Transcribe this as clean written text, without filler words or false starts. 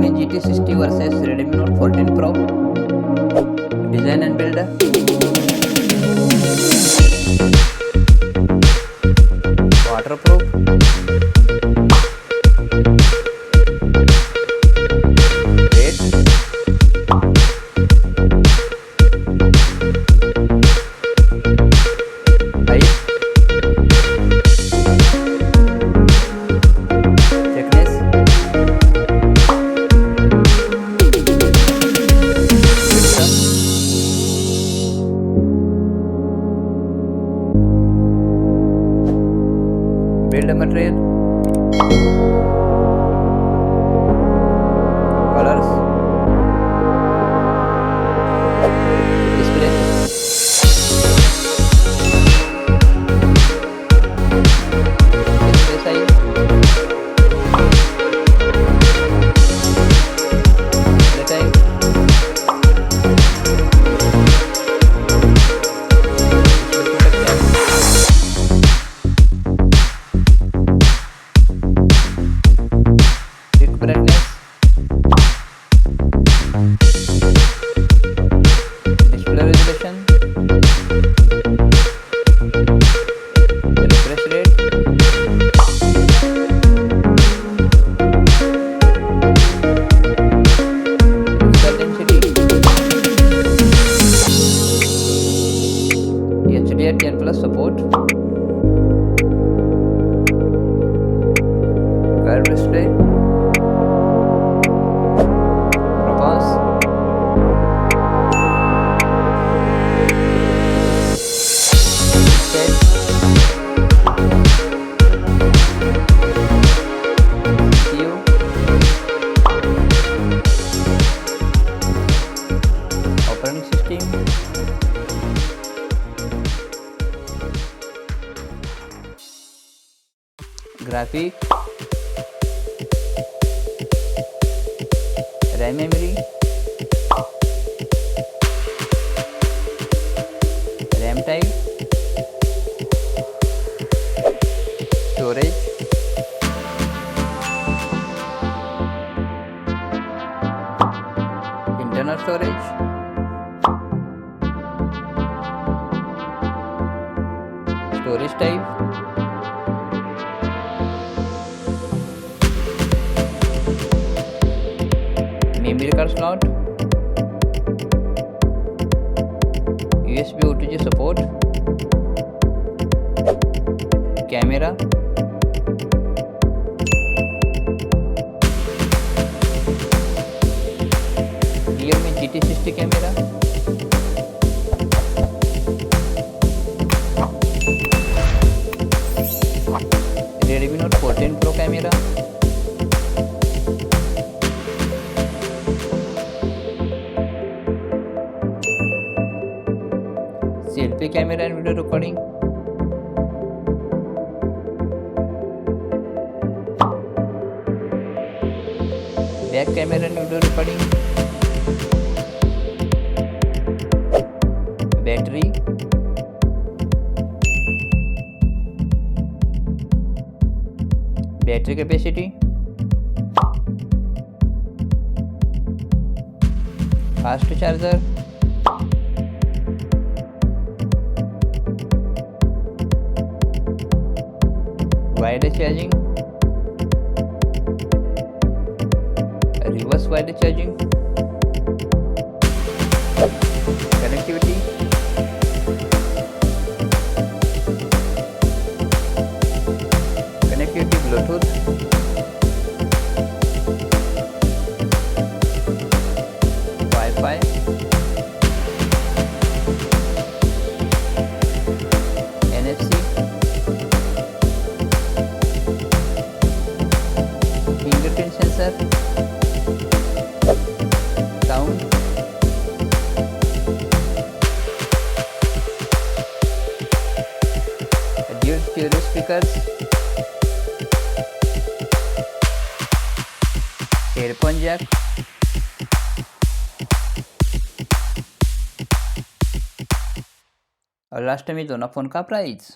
Realme GT60 versus Redmi Note 14 Pro. Design and build. Waterproof. Weight. Height. Thickness. Build material. Colors. Display. Display size. Display type. Display brightness. Display resolution. Refresh rate. Pixel density. HDR10 plus support. Curved display. Propose. Set. CPU. Operating system. Graphic. RAM memory. RAM type. Storage. Internal storage. Storage type. Memory card slot. USB OTG support. Camera. Realme GT60 camera. Redmi Note 14 Pro camera. Selfie camera and video recording. Back camera and video recording. Battery. Battery capacity. Fast charger. Wireless charging. Reverse wireless charging. Connectivity. Connectivity Bluetooth. Wi-Fi. NFC. Fingerprint sensor. Sound. Dual stereo speakers. Headphone jack. और last में दोनों phone का price